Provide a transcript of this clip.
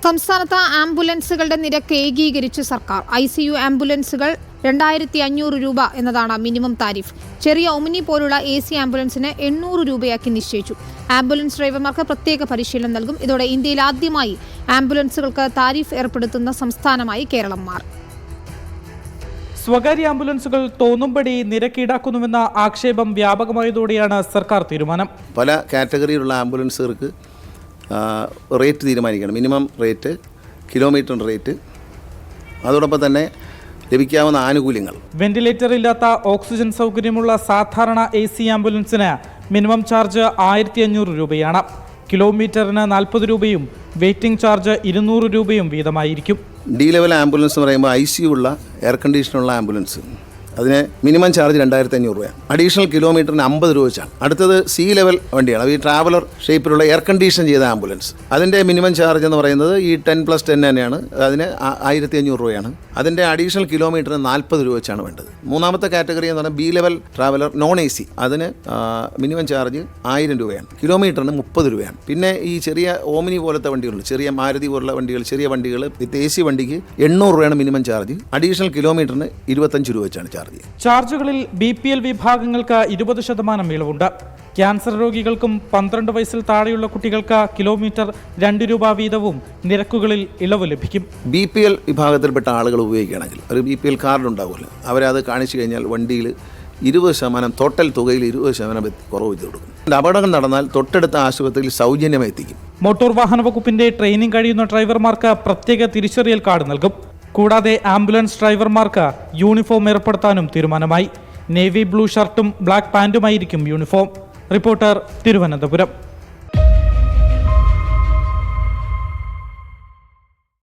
സംസ്ഥാനത്ത് ആംബുലൻസുകളുടെ നിരക്ക് ഏകീകരിച്ച് സർക്കാർ. ICU ആംബുലൻസുകൾ 2500 രൂപ എന്നതാണ് മിനിമം താരിഫ്. ചെറിയ ഒമിനി പോലുള്ള AC ആംബുലൻസിന് 800 രൂപയാക്കി നിശ്ചയിച്ചു. ആംബുലൻസ് ഡ്രൈവർമാർക്ക് പ്രത്യേക പരിശീലനം നൽകും. ഇതോടെ ഇന്ത്യയിൽ ആദ്യമായി ആംബുലൻസുകൾക്ക് താരിഫ് ഏർപ്പെടുത്തുന്ന സംസ്ഥാനമായി കേരളം മാറി. സ്വകാര്യ ആംബുലൻസുകൾ തോന്നുംപടി നിരക്ക് ഈടാക്കുന്നുവെന്ന ആക്ഷേപം വ്യാപകമായതോടെയാണ് സർക്കാർ തീരുമാനം. പല കാറ്റഗറിയിലുള്ള ആംബുലൻസുകൾക്ക് റേറ്റ് തീരുമാനിക്കണം. മിനിമം റേറ്റ്, കിലോമീറ്റർ റേറ്റ്, അതോടൊപ്പം തന്നെ ലഭിക്കാവുന്ന ആനുകൂല്യങ്ങൾ. വെന്റിലേറ്റർ ഇല്ലാത്ത ഓക്സിജൻ സൗകര്യമുള്ള സാധാരണ AC ആംബുലൻസിന് മിനിമം ചാർജ് 1500 രൂപയാണ്. കിലോമീറ്ററിന് 40 രൂപയും വെയിറ്റിംഗ് ചാർജ് 200 രൂപയും വീതമായിരിക്കും. D ലെവൽ ആംബുലൻസ് എന്ന് പറയുമ്പോൾ ICU ഉള്ള എയർ കണ്ടീഷനുള്ള ആംബുലൻസ്, അതിന് മിനിമം ചാർജ് 2500 രൂപയാണ്. അഡീഷണൽ കിലോമീറ്ററിന് 50 രൂപ വെച്ചാണ്. അടുത്തത് C ലെവൽ വണ്ടിയാണ്. ഈ ട്രാവലർ ഷേപ്പിലുള്ള എയർ കണ്ടീഷൻ ചെയ്ത ആംബുലൻസ്, അതിൻ്റെ മിനിമം ചാർജ് എന്ന് പറയുന്നത് ഈ 10+10 തന്നെയാണ്. അതിന് 1500 രൂപയാണ്. അതിൻ്റെ അഡീഷണൽ കിലോമീറ്ററിന് 40 രൂപ വെച്ചാണ് വേണ്ടത്. മൂന്നാമത്തെ കാറ്റഗറി എന്ന് പറഞ്ഞാൽ B level traveller non AC, അതിന് മിനിമം ചാർജ് 1000 രൂപയാണ്. കിലോമീറ്ററിന് 30 രൂപയാണ്. പിന്നെ ഈ ചെറിയ ഓമിനി പോലത്തെ വണ്ടികളുണ്ട്, ചെറിയ മാരുതി പോലുള്ള വണ്ടികൾ, ചെറിയ വണ്ടികൾ വിത്ത് AC വണ്ടിക്ക് 800 രൂപയാണ് മിനിമം ചാർജ്. അഡീഷണൽ കിലോമീറ്ററിന് 25 രൂപ വെച്ചാണ് ചാർജുകളിൽ BPL വിഭാഗങ്ങൾക്ക് 20% ഇളവുണ്ട്. ക്യാൻസർ രോഗികൾക്കും 12 വയസ്സിൽ താഴെയുള്ള കുട്ടികൾക്ക് കിലോമീറ്റർ 2 രൂപ വീതവും നിരക്കുകളിൽ ഇളവ് ലഭിക്കും. BPL വിഭാഗത്തിൽപ്പെട്ട ആളുകൾ ഉപയോഗിക്കുകയാണെങ്കിൽ ഒരു BPL കാർഡ് ഉണ്ടാവുമല്ലോ, അവരത് കാണിച്ചു കഴിഞ്ഞാൽ വണ്ടിയിൽ 20% ടോട്ടൽ തുകയിൽ 20% കുറവ് ചെയ്ത് കൊടുക്കും. അപകടങ്ങൾ നടന്നാൽ തൊട്ടടുത്ത ആശുപത്രിയിൽ സൗജന്യമായി എത്തിക്കും. മോട്ടോർ വാഹന വകുപ്പിന്റെ ട്രെയിനിങ് കഴിയുന്ന ഡ്രൈവർമാർക്ക് പ്രത്യേക തിരിച്ചറിയൽ കാർഡ് നൽകും. കൂടാതെ ആംബുലൻസ് ഡ്രൈവർമാർക്ക് യൂണിഫോം ഏർപ്പെടുത്താനും തീരുമാനമായി. നേവി ബ്ലൂ ഷർട്ടും ബ്ലാക്ക് പാൻറ്റുമായിരിക്കും യൂണിഫോം. റിപ്പോർട്ടർ, തിരുവനന്തപുരം.